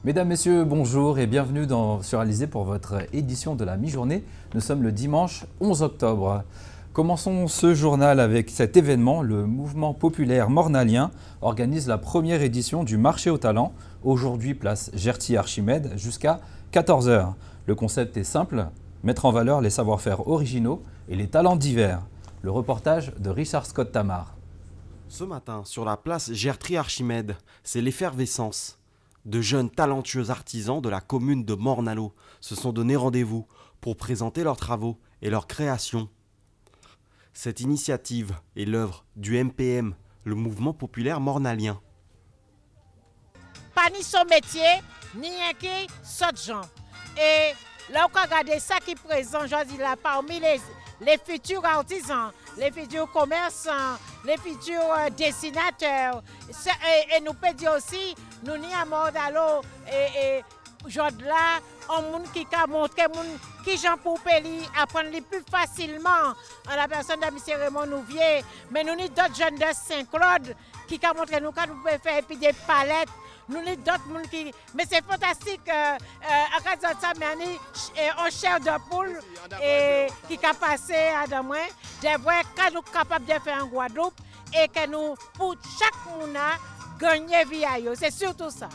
Mesdames, Messieurs, bonjour et bienvenue sur Alizé pour votre édition de la mi-journée. Nous sommes le dimanche 11 octobre. Commençons ce journal avec cet événement. Le mouvement populaire mornalien organise la première édition du marché aux talents. Aujourd'hui, place Gerty-Archimède jusqu'à 14 h. Le concept est simple, mettre en valeur les savoir-faire originaux et les talents divers. Le reportage de Richard Scott Tamar. Ce matin, sur la place Gerty-Archimède, c'est l'effervescence. De jeunes talentueux artisans de la commune de Morne-à-l'Eau se sont donné rendez-vous pour présenter leurs travaux et leurs créations. Cette initiative est l'œuvre du MPM, le mouvement populaire mornalien. Pas ni son métier, ni un qui saute gens. Et là, on regarde ça qui est présent, je dis là, parmi les futurs artisans, les futurs commerçants, les futurs dessinateurs. Et nous pouvons dire aussi, nous n'y à Morne-à-l'Eau et aujourd'hui là, on monde qui a montré qui Jean Poupeli apprendre plus facilement à la personne de M. Raymond Nouvier, mais nous ni d'autres jeunes de Saint-Claude qui a montré nous quand nous pouvons faire puis des palettes. Nous ni d'autres monde qui mais c'est fantastique à cause de ça mais on chair de poule et qui a passé à demain des vrais quand nous capables de faire en Guadeloupe et que nous pour chaque monde gagner via eux, c'est surtout ça.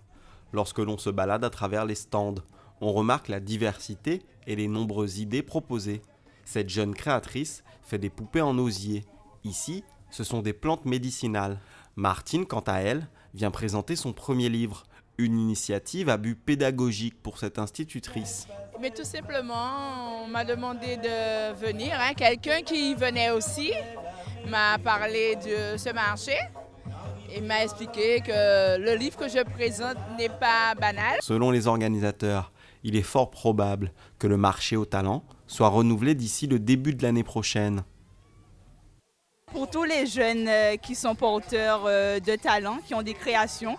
Lorsque l'on se balade à travers les stands, on remarque la diversité et les nombreuses idées proposées. Cette jeune créatrice fait des poupées en osier. Ici, ce sont des plantes médicinales. Martine, quant à elle, vient présenter son premier livre, une initiative à but pédagogique pour cette institutrice. Mais tout simplement, on m'a demandé de venir. Quelqu'un qui venait aussi m'a parlé de ce marché. Il m'a expliqué que le livre que je présente n'est pas banal. Selon les organisateurs, il est fort probable que le marché aux talents soit renouvelé d'ici le début de l'année prochaine. Pour tous les jeunes qui sont porteurs de talents, qui ont des créations,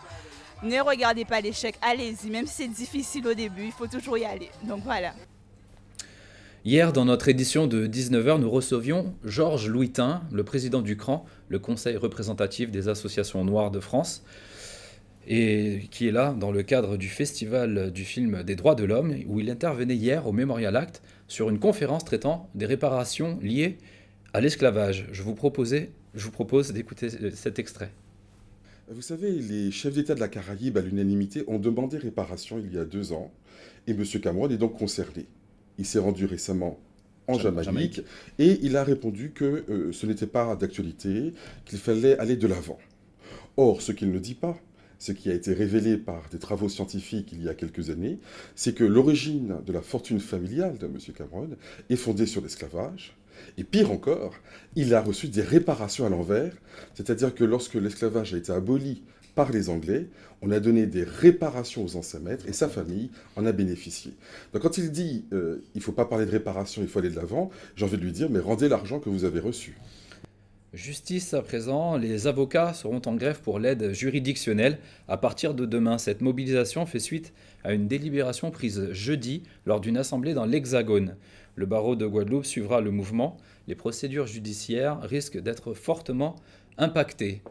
ne regardez pas l'échec, allez-y, même si c'est difficile au début, il faut toujours y aller. Donc voilà. Hier, dans notre édition de 19 h, nous recevions Georges Louitin, le président du CRAN, le Conseil représentatif des associations noires de France, et qui est là dans le cadre du Festival du film des droits de l'homme, où il intervenait hier au Memorial Act sur une conférence traitant des réparations liées à l'esclavage. Je vous propose d'écouter cet extrait. Vous savez, les chefs d'État de la Caraïbe, à l'unanimité, ont demandé réparation il y a 2 ans, et M. Cameron est donc concerné. Il s'est rendu récemment en Jamaïque et il a répondu que ce n'était pas d'actualité, qu'il fallait aller de l'avant. Or, ce qu'il ne dit pas, ce qui a été révélé par des travaux scientifiques il y a quelques années, c'est que l'origine de la fortune familiale de M. Cameron est fondée sur l'esclavage. Et pire encore, il a reçu des réparations à l'envers, c'est-à-dire que lorsque l'esclavage a été aboli par les Anglais, on a donné des réparations aux anciens maîtres et sa famille en a bénéficié. Donc quand il dit il ne faut pas parler de réparation, il faut aller de l'avant, j'ai envie de lui dire mais rendez l'argent que vous avez reçu. Justice à présent, les avocats seront en grève pour l'aide juridictionnelle à partir de demain. Cette mobilisation fait suite à une délibération prise jeudi lors d'une assemblée dans l'Hexagone. Le barreau de Guadeloupe suivra le mouvement. Les procédures judiciaires risquent d'être fortement impactées.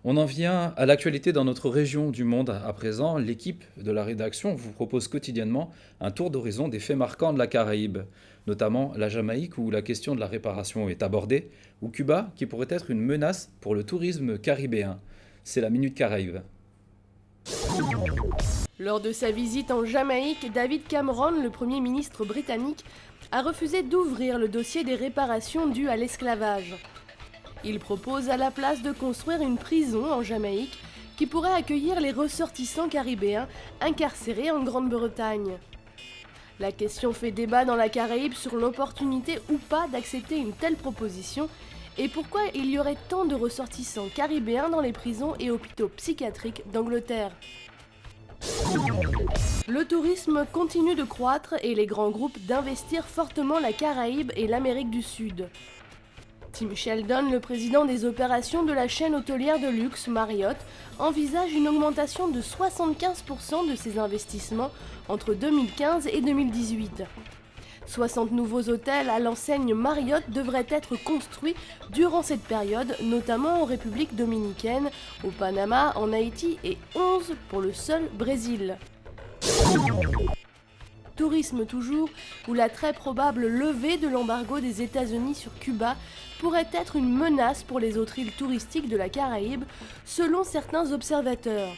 On en vient à l'actualité dans notre région du monde. À présent, l'équipe de la rédaction vous propose quotidiennement un tour d'horizon des faits marquants de la Caraïbe, notamment la Jamaïque où la question de la réparation est abordée, ou Cuba qui pourrait être une menace pour le tourisme caribéen. C'est la Minute Caraïbe. Lors de sa visite en Jamaïque, David Cameron, le Premier ministre britannique, a refusé d'ouvrir le dossier des réparations dues à l'esclavage. Il propose à la place de construire une prison en Jamaïque qui pourrait accueillir les ressortissants caribéens incarcérés en Grande-Bretagne. La question fait débat dans la Caraïbe sur l'opportunité ou pas d'accepter une telle proposition et pourquoi il y aurait tant de ressortissants caribéens dans les prisons et hôpitaux psychiatriques d'Angleterre. Le tourisme continue de croître et les grands groupes d'investir fortement la Caraïbe et l'Amérique du Sud. Tim Sheldon, le président des opérations de la chaîne hôtelière de luxe Marriott, envisage une augmentation de 75% de ses investissements entre 2015 et 2018. 60 nouveaux hôtels à l'enseigne Marriott devraient être construits durant cette période, notamment en République dominicaine, au Panama, en Haïti et 11 pour le seul Brésil. Tourisme toujours, où la très probable levée de l'embargo des États-Unis sur Cuba pourrait être une menace pour les autres îles touristiques de la Caraïbe, selon certains observateurs.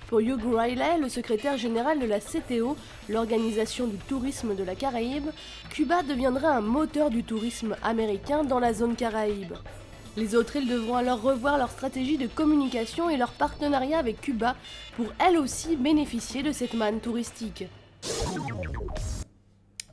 Pour Hugh Riley, le secrétaire général de la CTO, l'Organisation du tourisme de la Caraïbe, Cuba deviendra un moteur du tourisme américain dans la zone Caraïbe. Les autres îles devront alors revoir leur stratégie de communication et leur partenariat avec Cuba pour elles aussi bénéficier de cette manne touristique.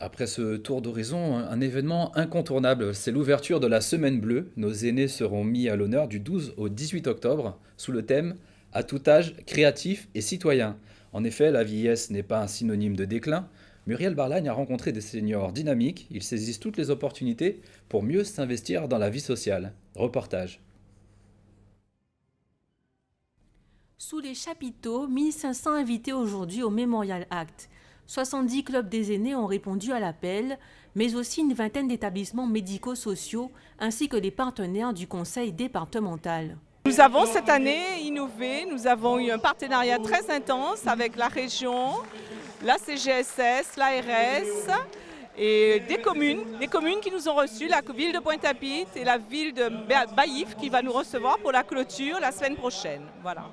Après ce tour d'horizon, un événement incontournable, c'est l'ouverture de la Semaine Bleue. Nos aînés seront mis à l'honneur du 12 au 18 octobre sous le thème « À tout âge, créatif et citoyen ». En effet, la vieillesse n'est pas un synonyme de déclin. Muriel Barlagne a rencontré des seniors dynamiques. Ils saisissent toutes les opportunités pour mieux s'investir dans la vie sociale. Reportage. Sous les chapiteaux, 1500 invités aujourd'hui au Memorial Act. 70 clubs des aînés ont répondu à l'appel, mais aussi une vingtaine d'établissements médico-sociaux ainsi que des partenaires du conseil départemental. Nous avons cette année innové, nous avons eu un partenariat très intense avec la région, la CGSS, l'ARS et des communes qui nous ont reçus, la ville de Pointe-à-Pitre et la ville de Baïf qui va nous recevoir pour la clôture la semaine prochaine. Voilà.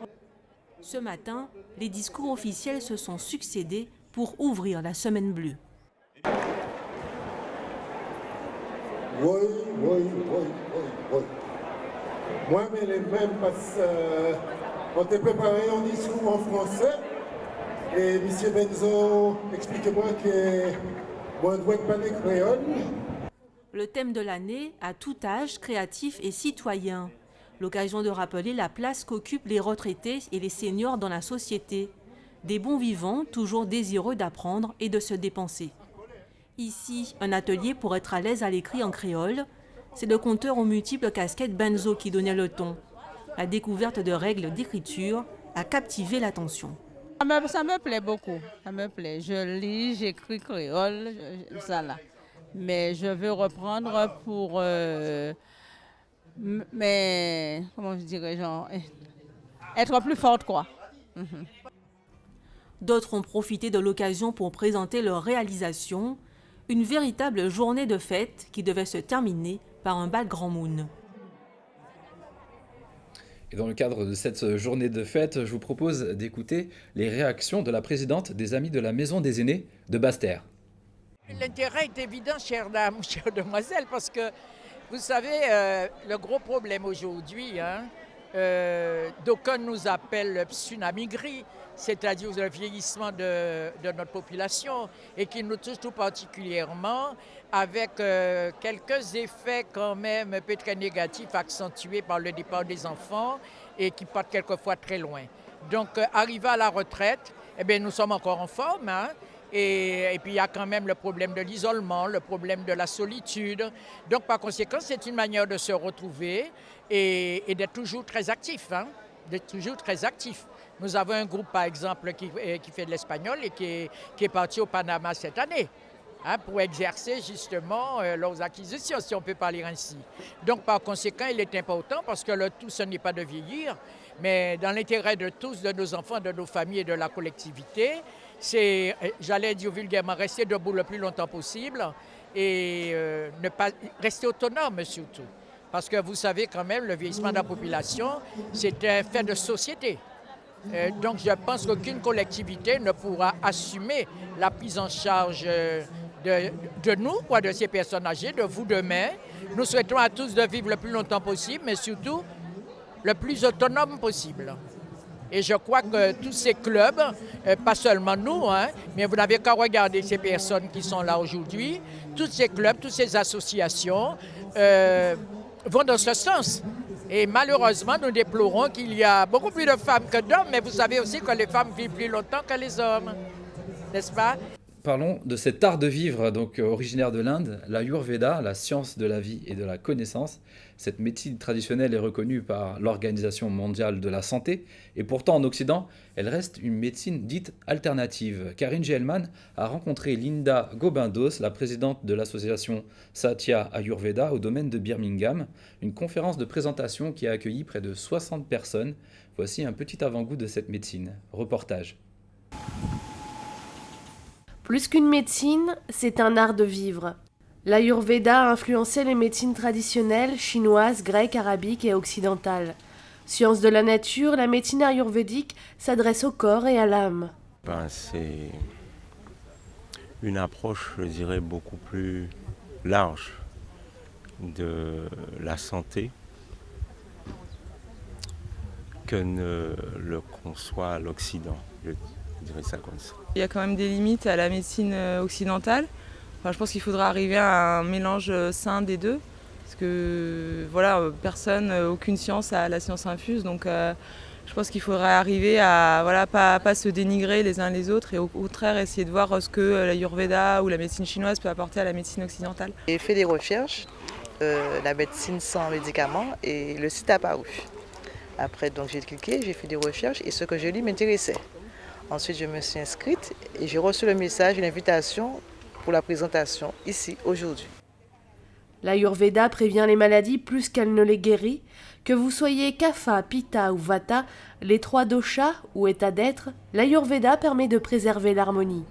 Ce matin, les discours officiels se sont succédés pour ouvrir la Semaine Bleue. Oui. Moi, mais les mêmes, parce qu'on t'a préparé un discours en français. Et M. Benzo, expliquez-moi que moi, je dois parler créole. Le thème de l'année, à tout âge, créatif et citoyen. L'occasion de rappeler la place qu'occupent les retraités et les seniors dans la société. Des bons vivants, toujours désireux d'apprendre et de se dépenser. Ici, un atelier pour être à l'aise à l'écrit en créole. C'est le conteur aux multiples casquettes Benzo qui donnait le ton. La découverte de règles d'écriture a captivé l'attention. Ça me plaît beaucoup, ça me plaît. Je lis, j'écris créole, ça là. Mais je veux reprendre pour... mais, comment je dirais, genre, être plus forte, quoi. D'autres ont profité de l'occasion pour présenter leurs réalisations. Une véritable journée de fête qui devait se terminer par un bal Grand Moon. Et dans le cadre de cette journée de fête, je vous propose d'écouter les réactions de la présidente des Amis de la Maison des Aînés de Basse-Terre. L'intérêt est évident, chère dame, chère demoiselle, parce que vous savez, le gros problème aujourd'hui, d'aucuns nous appellent le tsunami gris, c'est-à-dire le vieillissement de notre population et qui nous touche tout particulièrement avec quelques effets quand même un peu très négatifs accentués par le départ des enfants et qui partent quelquefois très loin. Donc, arrivé à la retraite, eh bien, nous sommes encore en forme, et puis il y a quand même le problème de l'isolement, le problème de la solitude. Donc, par conséquent, c'est une manière de se retrouver et d'être toujours très actif, d'être toujours très actif. Nous avons un groupe, par exemple, qui fait de l'espagnol et qui est parti au Panama cette année, pour exercer justement leurs acquisitions, si on peut parler ainsi. Donc, par conséquent, il est important, parce que le tout, ce n'est pas de vieillir, mais dans l'intérêt de tous, de nos enfants, de nos familles et de la collectivité, c'est, j'allais dire vulgairement, rester debout le plus longtemps possible et ne pas rester autonome surtout. Parce que vous savez quand même, le vieillissement de la population, c'est un fait de société. Donc je pense qu'aucune collectivité ne pourra assumer la prise en charge de nous, de ces personnes âgées, de vous demain. Nous souhaitons à tous de vivre le plus longtemps possible, mais surtout le plus autonome possible. Et je crois que tous ces clubs, pas seulement nous, mais vous n'avez qu'à regarder ces personnes qui sont là aujourd'hui, tous ces clubs, toutes ces associations vont dans ce sens. Et malheureusement, nous déplorons qu'il y a beaucoup plus de femmes que d'hommes, mais vous savez aussi que les femmes vivent plus longtemps que les hommes, n'est-ce pas? Parlons de cet art de vivre, donc originaire de l'Inde, l'Ayurveda, la science de la vie et de la connaissance. Cette médecine traditionnelle est reconnue par l'Organisation mondiale de la santé, et pourtant en Occident, elle reste une médecine dite alternative. Karine Gelman a rencontré Linda Gobindos, la présidente de l'association Satya Ayurveda au domaine de Birmingham, une conférence de présentation qui a accueilli près de 60 personnes. Voici un petit avant-goût de cette médecine. Reportage. Plus qu'une médecine, c'est un art de vivre. L'Ayurveda a influencé les médecines traditionnelles chinoises, grecques, arabiques et occidentales. Science de la nature, la médecine ayurvédique s'adresse au corps et à l'âme. C'est une approche, je dirais, beaucoup plus large de la santé que ne le conçoit l'Occident. Je dirais ça comme ça. Il y a quand même des limites à la médecine occidentale. Enfin, je pense qu'il faudra arriver à un mélange sain des deux. Parce que voilà, personne, aucune science a la science infuse. Donc je pense qu'il faudrait arriver à pas se dénigrer les uns les autres et au contraire essayer de voir ce que l'Ayurveda ou la médecine chinoise peut apporter à la médecine occidentale. J'ai fait des recherches, la médecine sans médicaments, et le site a apparu. Après, donc j'ai cliqué, j'ai fait des recherches et ce que j'ai lu m'intéressait. Ensuite, je me suis inscrite et j'ai reçu le message, une invitation pour la présentation ici, aujourd'hui. L'Ayurveda prévient les maladies plus qu'elle ne les guérit. Que vous soyez Kapha, Pitta ou Vata, les 3 doshas ou états d'être, l'Ayurveda permet de préserver l'harmonie.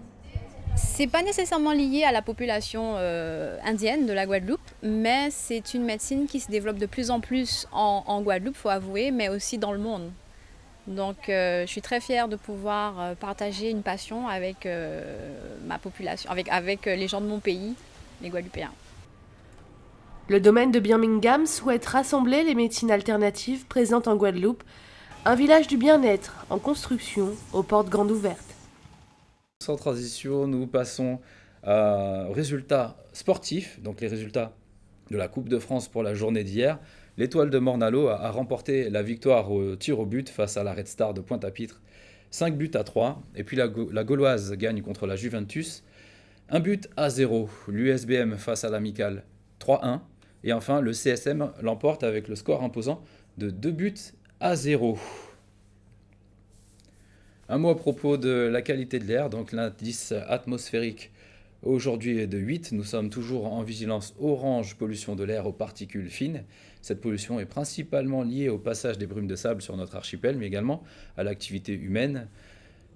C'est pas nécessairement lié à la population indienne de la Guadeloupe, mais c'est une médecine qui se développe de plus en plus en Guadeloupe, faut avouer, mais aussi dans le monde. Donc je suis très fière de pouvoir partager une passion avec ma population, avec les gens de mon pays, les Guadeloupéens. Le domaine de Birmingham souhaite rassembler les médecines alternatives présentes en Guadeloupe, un village du bien-être en construction aux portes grandes ouvertes. Sans transition, nous passons aux résultats sportifs, donc les résultats de la Coupe de France pour la journée d'hier. L'Étoile de Morne-à-l'Eau a remporté la victoire au tir au but face à la Red Star de Pointe-à-Pitre, 5-3. Et puis la Gauloise gagne contre la Juventus, 1-0. L'USBM face à l'Amicale, 3-1. Et enfin, le CSM l'emporte avec le score imposant de 2-0. Un mot à propos de la qualité de l'air, donc l'indice atmosphérique aujourd'hui est de 8. Nous sommes toujours en vigilance orange pollution de l'air aux particules fines. Cette pollution est principalement liée au passage des brumes de sable sur notre archipel, mais également à l'activité humaine,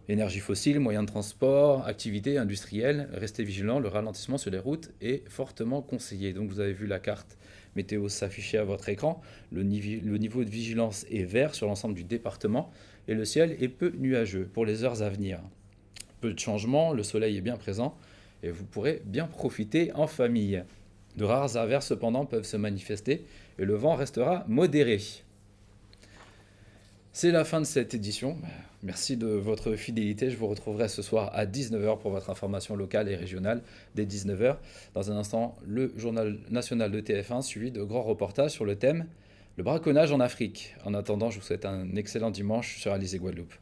énergie fossile, moyens de transport, activité industrielle. Restez vigilants, le ralentissement sur les routes est fortement conseillé. Donc vous avez vu la carte météo s'afficher à votre écran. Le niveau de vigilance est vert sur l'ensemble du département et le ciel est peu nuageux pour les heures à venir. Peu de changements, le soleil est bien présent et vous pourrez bien profiter en famille. De rares averses cependant peuvent se manifester et le vent restera modéré. C'est la fin de cette édition. Merci de votre fidélité. Je vous retrouverai ce soir à 19h pour votre information locale et régionale dès 19h. Dans un instant, le journal national de TF1 suivi de grands reportages sur le thème « Le braconnage en Afrique ». En attendant, je vous souhaite un excellent dimanche sur Alizé Guadeloupe.